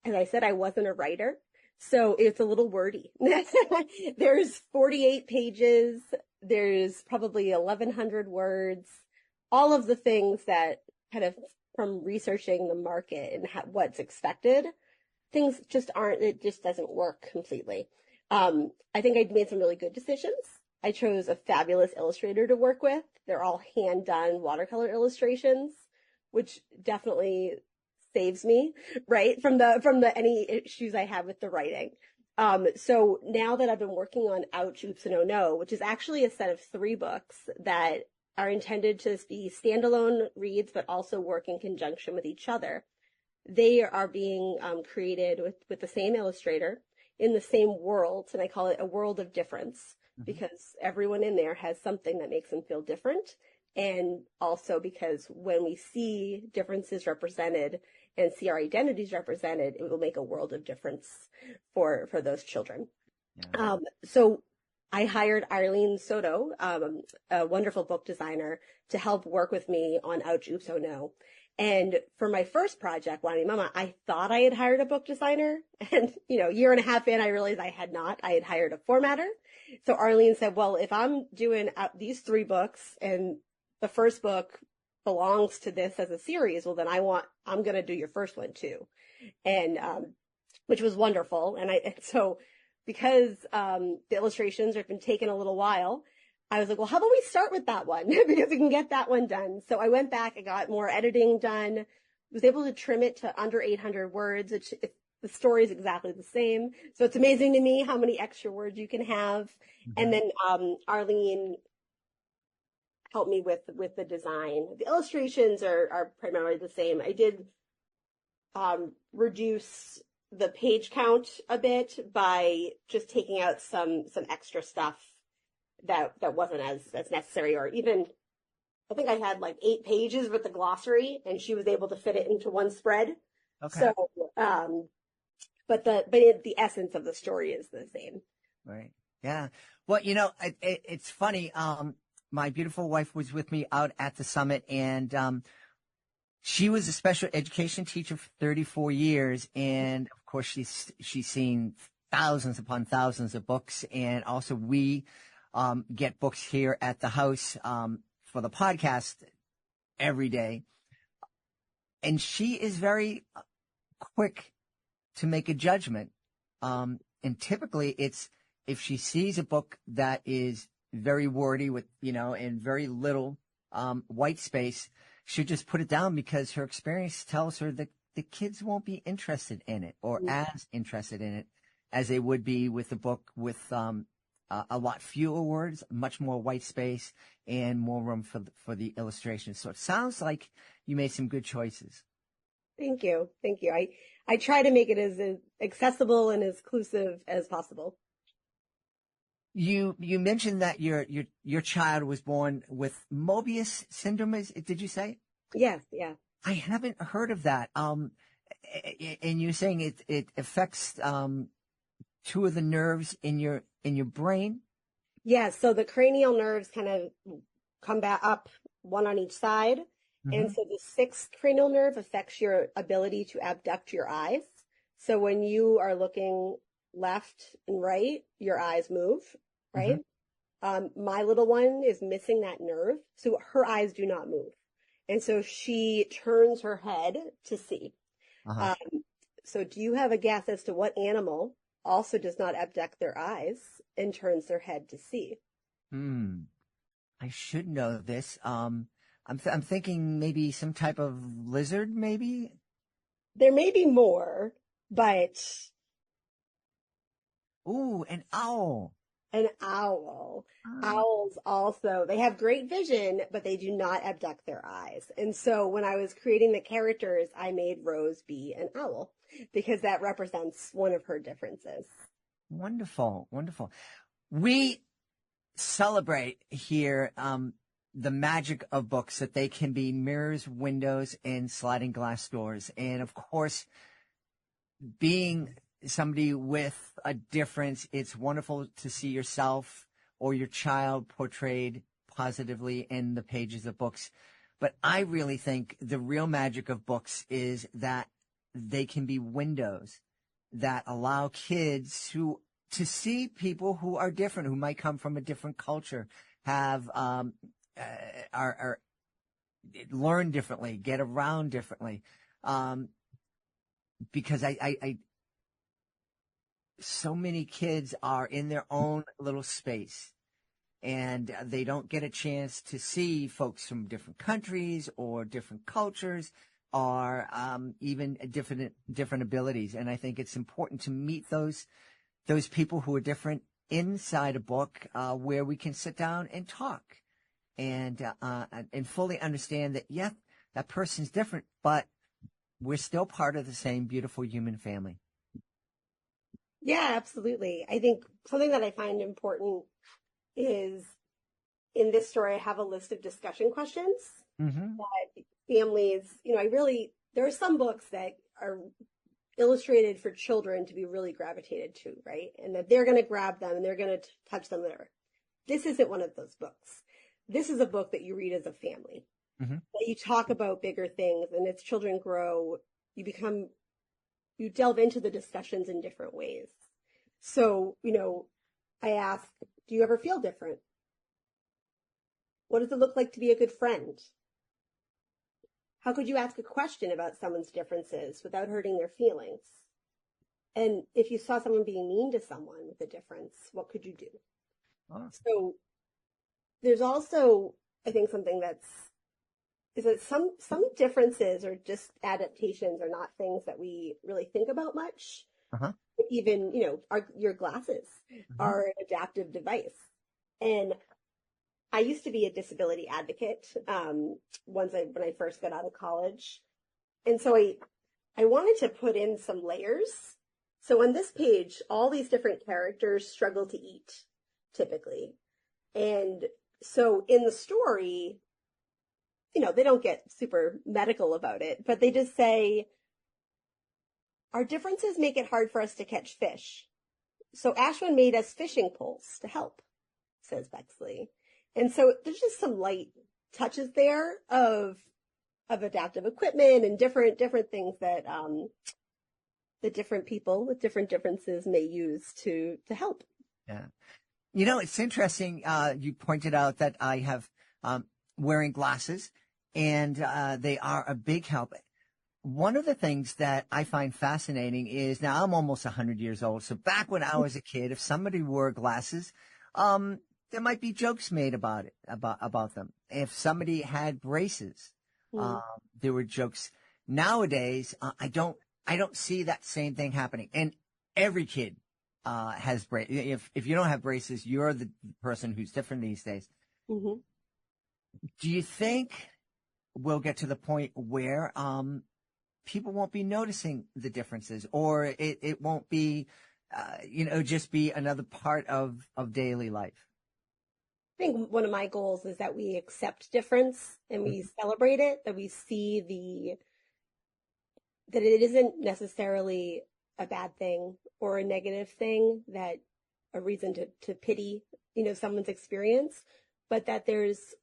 As I said, I wasn't a writer, so it's a little wordy. There's 48 pages. There's probably 1,100 words, all of the things that kind of from researching the market and what's expected, things it just doesn't work completely. I think I made some really good decisions. I chose a fabulous illustrator to work with. They're all hand-done watercolor illustrations, which definitely saves me, right, from the any issues I have with the writing. So now that I've been working on Ouch, Oops, and Oh No, which is actually a set of 3 books that are intended to be standalone reads, but also work in conjunction with each other. They are being created with the same illustrator in the same world, and I call it a world of difference, because everyone in there has something that makes them feel different, and also because when we see differences represented and see our identities represented, it will make a world of difference for those children. Yeah. So I hired Arlene Soto, a wonderful book designer, to help work with me on Ouch, Oops, Oh No. And for my first project, Why Me Mama, I thought I had hired a book designer. And, a year and a half in, I realized I had not. I had hired a formatter. So Arlene said, well, if I'm doing these 3 books and the first book belongs to this as a series, well, then I'm going to do your first one too. And, which was wonderful. And so because the illustrations have been taking a little while, I was like, well, how about we start with that one? Because we can get that one done. So I went back, I got more editing done, was able to trim it to under 800 words, which the story is exactly the same. So it's amazing to me how many extra words you can have. And then Arlene helped me with the design. The illustrations are primarily the same. I did reduce the page count a bit by just taking out some extra stuff that wasn't as necessary, or even I think I had like 8 pages with the glossary and she was able to fit it into one spread. Okay. So but the essence of the story is the same. Right. Yeah. Well, it's funny. My beautiful wife was with me out at the summit, and She was a special education teacher for 34 years, and of course, she's seen thousands upon thousands of books, and also we get books here at the house for the podcast every day. And she is very quick to make a judgment. And typically it's if she sees a book that is very wordy with, and very little white space, she'll just put it down because her experience tells her that the kids won't be interested in it or as interested in it as they would be with a book with a lot fewer words, much more white space, and more room for the illustrations. So it sounds like you made some good choices. Thank you. Thank you. I try to make it as accessible and as inclusive as possible. You mentioned that your child was born with Mobius syndrome. Did you say? Yes. Yeah. I haven't heard of that. And you're saying it affects two of the nerves in your brain. Yes. So the cranial nerves kind of come back up, one on each side. Mm-hmm. And so the sixth cranial nerve affects your ability to abduct your eyes. So when you are looking left and right, your eyes move, right? Mm-hmm. My little one is missing that nerve, so her eyes do not move. And so she turns her head to see. Uh-huh. So do you have a guess as to what animal also does not abduct their eyes and turns their head to see? I should know this. I'm thinking maybe some type of lizard, maybe? There may be more, but... Ooh, an owl. An owl. Owls also, they have great vision, but they do not abduct their eyes. And so when I was creating the characters, I made Rose be an owl because that represents one of her differences. Wonderful, wonderful. We celebrate here the magic of books, that they can be mirrors, windows, and sliding glass doors. And of course, being somebody with a difference, it's wonderful to see yourself or your child portrayed positively in the pages of books. But I really think the real magic of books is that they can be windows that allow kids to see people who are different, who might come from a different culture, have are learn differently, get around differently. Because I so many kids are in their own little space, and they don't get a chance to see folks from different countries or different cultures, or even different abilities. And I think it's important to meet those people who are different inside a book, where we can sit down and talk and fully understand that, yeah, that person's different, but we're still part of the same beautiful human family. Yeah, absolutely. I think something that I find important is in this story, I have a list of discussion questions that families, there are some books that are illustrated for children to be really gravitated to, right? And that they're going to grab them and they're going to touch them there. This isn't one of those books. This is a book that you read as a family, that you talk about bigger things, and as children grow, you delve into the discussions in different ways. So, I ask, do you ever feel different? What does it look like to be a good friend? How could you ask a question about someone's differences without hurting their feelings? And if you saw someone being mean to someone with a difference, what could you do? So there's also, I think, something is that some differences or just adaptations are not things that we really think about much. Even, your glasses are an adaptive device. And I used to be a disability advocate when I first got out of college. And so I wanted to put in some layers. So on this page, all these different characters struggle to eat, typically. And so in the story, they don't get super medical about it, but they just say, our differences make it hard for us to catch fish. So Ashwin made us fishing poles to help, says Bexley. And so there's just some light touches there of of adaptive equipment and different things that the different people with different differences may use to help. Yeah. You know, it's interesting. You pointed out that I have wearing glasses, and they are a big help. One of the things that I find fascinating is, now I'm almost 100 years old. So back when I was a kid, if somebody wore glasses, there might be jokes made about it, about them. If somebody had braces, there were jokes. Nowadays, I don't see that same thing happening. And every kid has braces. If you don't have braces, you're the person who's different these days. Mm-hmm. Do you think we'll get to the point where people won't be noticing the differences, or it won't be, just be another part of daily life? I think one of my goals is that we accept difference and we celebrate it, that we see that it isn't necessarily a bad thing or a negative thing, that a reason to pity, someone's experience, but that there's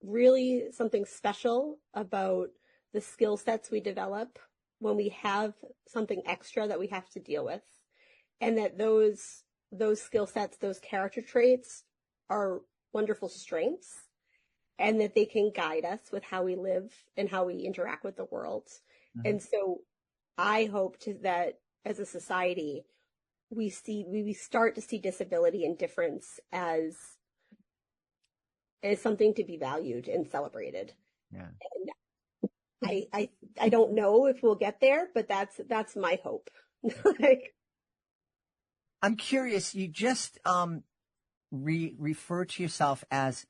really something special about the skill sets we develop when we have something extra that we have to deal with, and that those skill sets, those character traits are wonderful strengths, and that they can guide us with how we live and how we interact with the world. Mm-hmm. And so I hope that as a society, we start to see disability and difference as something to be valued and celebrated. Yeah. And I don't know if we'll get there, but that's my hope. I'm curious. You just refer to yourself as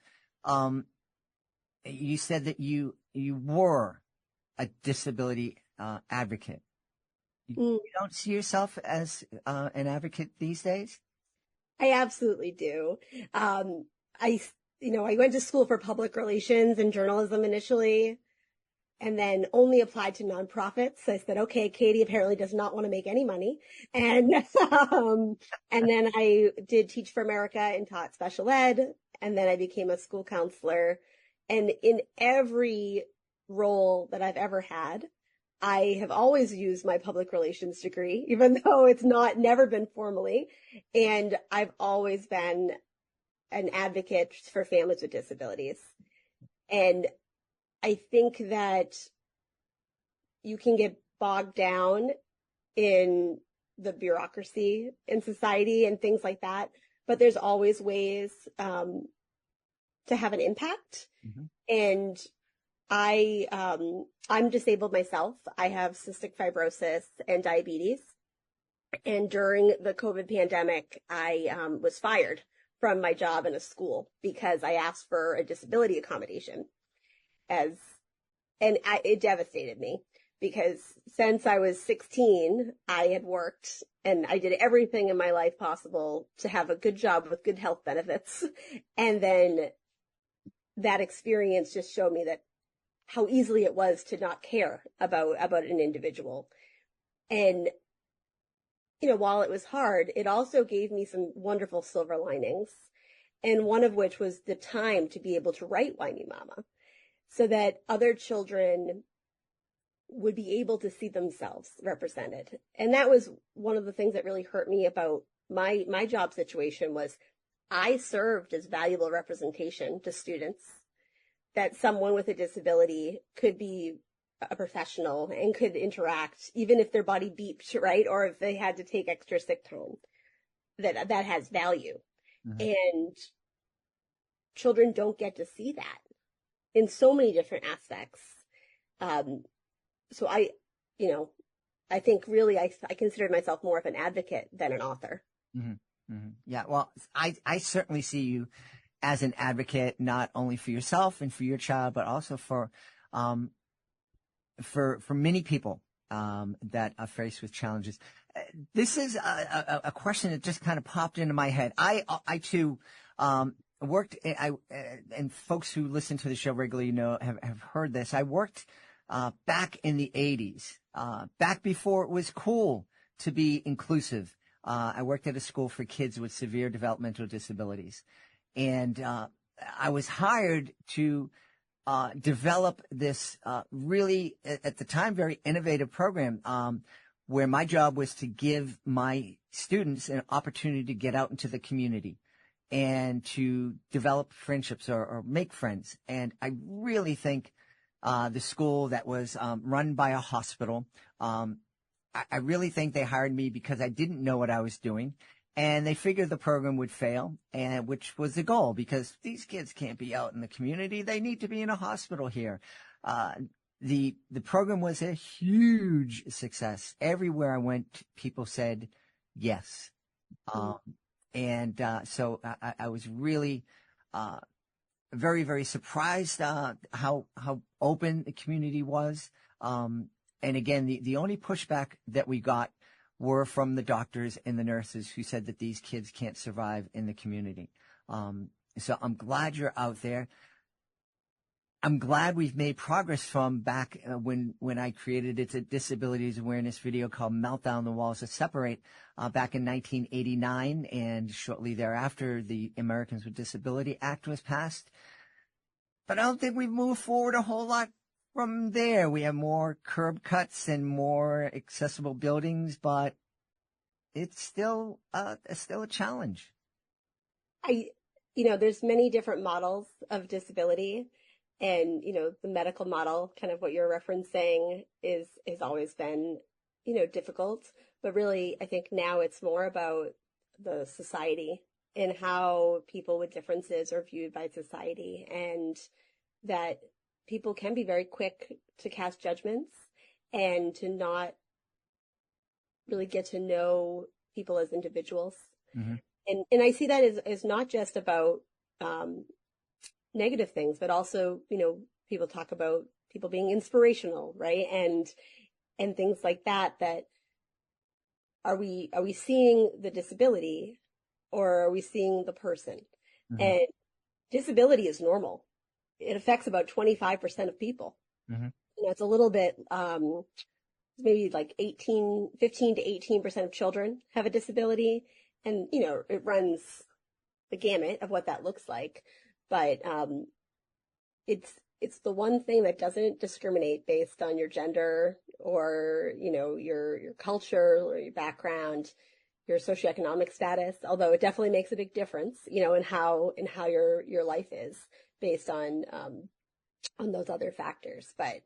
you said that you were a disability advocate. You don't see yourself as an advocate these days? I absolutely do. I went to school for public relations and journalism initially, and then only applied to nonprofits. I said, okay, Katie apparently does not want to make any money. And then I did Teach for America and taught special ed. And then I became a school counselor. And in every role that I've ever had, I have always used my public relations degree, even though it's never been formally. And I've always been an advocate for families with disabilities. And I think that you can get bogged down in the bureaucracy in society and things like that, but there's always ways to have an impact. Mm-hmm. And I'm disabled myself. I have cystic fibrosis and diabetes. And during the COVID pandemic, I was fired from my job in a school because I asked for a disability accommodation. It devastated me, because since I was 16, I had worked and I did everything in my life possible to have a good job with good health benefits. And then that experience just showed me that how easily it was to not care about an individual. And, while it was hard, it also gave me some wonderful silver linings. And one of which was the time to be able to write Why Me Mama, so that other children would be able to see themselves represented. And that was one of the things that really hurt me about my job situation, was I served as valuable representation to students, that someone with a disability could be a professional and could interact, even if their body beeped, right? Or if they had to take extra sick time, that has value. Mm-hmm. And children don't get to see that in so many different aspects. So I think really I consider myself more of an advocate than an author. Mm-hmm. Mm-hmm. Yeah. Well, I certainly see you as an advocate, not only for yourself and for your child, but also for many people that are faced with challenges. This is a question that just kind of popped into my head. I too worked. And folks who listen to the show regularly have heard this. I worked back in the 80s, back before it was cool to be inclusive. I worked at a school for kids with severe developmental disabilities. And I was hired to develop this really, at the time, very innovative program where my job was to give my students an opportunity to get out into the community and to develop friendships or make friends. And I really think the school that was run by a hospital, I really think they hired me because I didn't know what I was doing. And they figured the program would fail, and which was the goal, because these kids can't be out in the community. They need to be in a hospital here. The program was a huge success. Everywhere I went, people said yes. So I was really very, very surprised how open the community was. And again, the only pushback that we got were from the doctors and the nurses who said that these kids can't survive in the community. So I'm glad you're out there. I'm glad we've made progress from back when I created a disabilities awareness video called Meltdown: The Walls That Separate back in 1989, and shortly thereafter the Americans with Disability Act was passed. But I don't think we've moved forward a whole lot from there. We have more curb cuts and more accessible buildings, but it's still a challenge. There's many different models of disability, and the medical model, kind of what you're referencing, has always been difficult. But really, I think now it's more about the society and how people with differences are viewed by society, and that people can be very quick to cast judgments and to not really get to know people as individuals. Mm-hmm. And I see that as not just about negative things, but also, people talk about people being inspirational, right? And things like that are we seeing the disability, or are we seeing the person? Mm-hmm. And disability is normal. It affects about 25% of people. Mm-hmm. It's a little bit, maybe like 15 to 18% of children have a disability. And, it runs the gamut of what that looks like. But, it's the one thing that doesn't discriminate based on your gender or, your culture or your background, your socioeconomic status, although it definitely makes a big difference, in how your life is based on those other factors. But,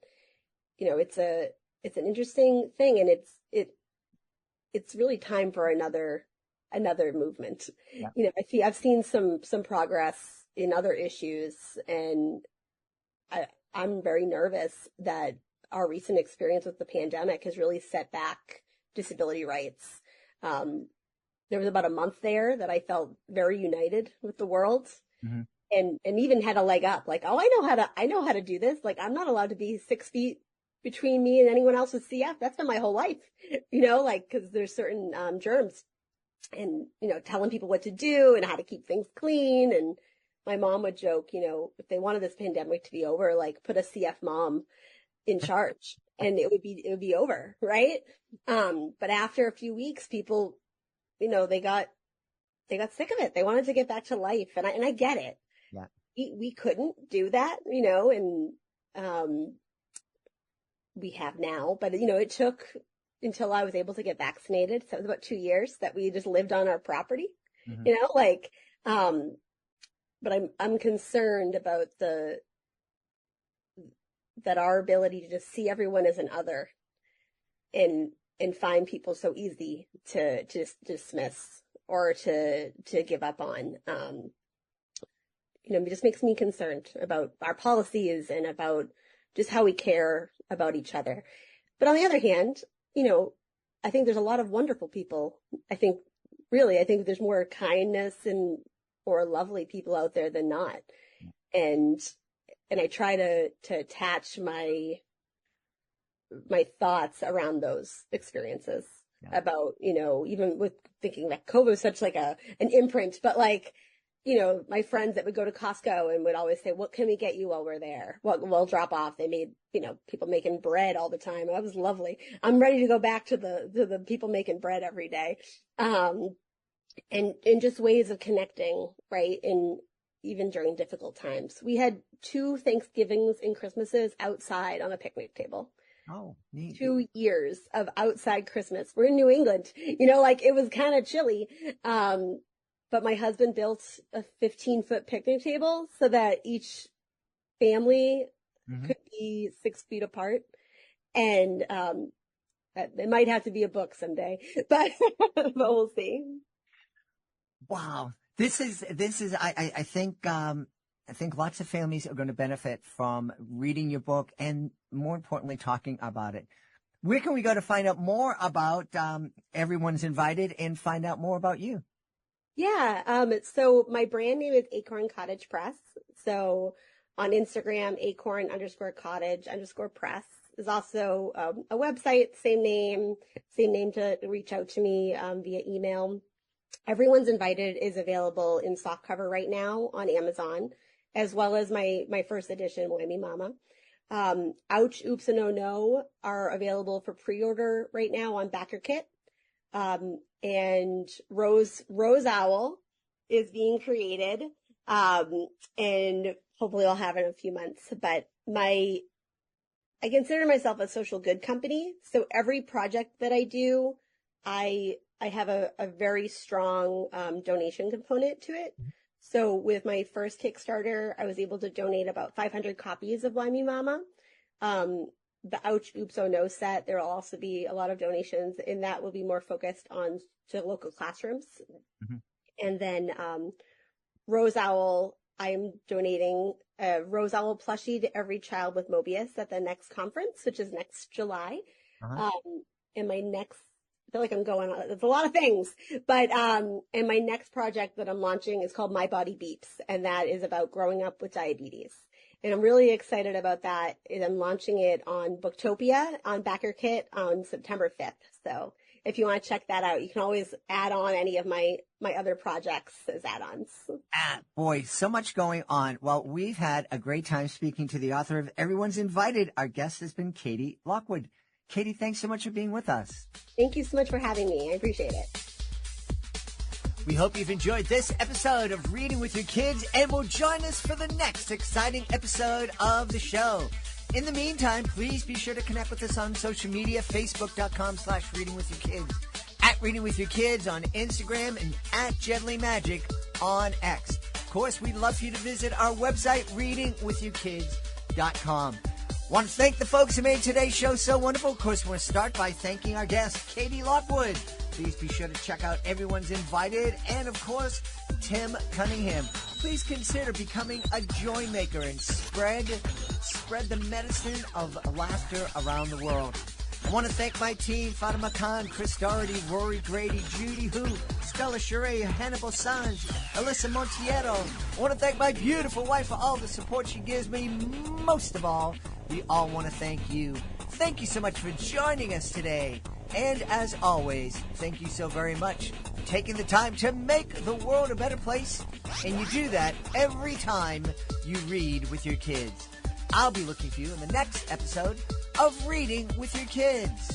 it's an interesting thing, and it's really time for another movement. Yeah. I've seen some progress in other issues, and I'm very nervous that our recent experience with the pandemic has really set back disability rights. There was about a month there that I felt very united with the world. Mm-hmm. And even had a leg up, like, oh, I know how to do this. Like, I'm not allowed to be 6 feet between me and anyone else with CF. That's been my whole life, cause there's certain, germs, and, telling people what to do and how to keep things clean. And my mom would joke, if they wanted this pandemic to be over, like, put a CF mom in charge and it would be over. Right. But after a few weeks, people, they got sick of it. They wanted to get back to life. And I get it. Yeah. We couldn't do that, and, we have now, but it took until I was able to get vaccinated. So it was about 2 years that we just lived on our property, mm-hmm. But I'm concerned about that our ability to just see everyone as an other and find people so easy to just dismiss or to give up on, it just makes me concerned about our policies and about just how we care about each other. But on the other hand, I think there's a lot of wonderful people. I think there's more kindness or lovely people out there than not. And I try to attach my thoughts around those experiences. Yeah. About, even with thinking that COVID was such like an imprint, but like, my friends that would go to Costco and would always say, what can we get you while we're there? Well, we'll drop off. They made, people making bread all the time. That was lovely. I'm ready to go back to the people making bread every day. And just ways of connecting, right? And even during difficult times. We had 2 Thanksgivings and Christmases outside on a picnic table. Oh, neat. 2 years of outside Christmas. We're in New England, like it was kind of chilly. But my husband built a 15-foot picnic table so that each family could be 6 feet apart. And, it might have to be a book someday, but we'll see. Wow. This is, I think lots of families are going to benefit from reading your book and more importantly, talking about it. Where can we go to find out more about, Everyone's Invited and find out more about you? Yeah. So my brand name is Acorn Cottage Press. So on Instagram, acorn_cottage_press. There's also a website, same name to reach out to me via email. Everyone's Invited is available in softcover right now on Amazon, as well as my first edition, Whammy Mama. Ouch, Oops, and Oh No are available for pre-order right now on BackerKit. And Rose Owl is being created, and hopefully I'll have it in a few months. But I consider myself a social good company. So every project that I do, I have a very strong donation component to it. So with my first Kickstarter, I was able to donate about 500 copies of Whammy Mama. The Ouch, Oops, Oh No set, there will also be a lot of donations, and that will be more focused on to local classrooms. And then Rose Owl, I'm donating a Rose Owl plushie to every child with Mobius at the next conference, which is next July. And my next, I feel like I'm going on, there's a lot of things, but, and my next project that I'm launching is called My Body Beeps, and that is about growing up with diabetes. And I'm really excited about that. And I'm launching it on Booktopia on BackerKit on September 5th. So if you want to check that out, you can always add on any of my other projects as add-ons. Boy, so much going on. Well, we've had a great time speaking to the author of Everyone's Invited. Our guest has been Katie Lockwood. Katie, thanks so much for being with us. Thank you so much for having me. I appreciate it. We hope you've enjoyed this episode of Reading with Your Kids and will join us for the next exciting episode of the show. In the meantime, please be sure to connect with us on social media, facebook.com/readingwithyourkids, at Reading With Your Kids on Instagram, and at Jedley Magic on X. Of course, we'd love for you to visit our website, readingwithyourkids.com. Want to thank the folks who made today's show so wonderful. Of course, we'll start by thanking our guest, Katie Lockwood. Please be sure to check out Everyone's Invited and, of course, Tim Cunningham. Please consider becoming a joy maker and spread the medicine of laughter around the world. I want to thank my team, Fatima Khan, Chris Doherty, Rory Grady, Judy Hu, Stella Sheree, Hannibal Sanj, Alyssa Montiero. I want to thank my beautiful wife for all the support she gives me. Most of all, we all want to thank you. Thank you so much for joining us today. And as always, thank you so very much for taking the time to make the world a better place. And you do that every time you read with your kids. I'll be looking for you in the next episode of Reading with Your Kids.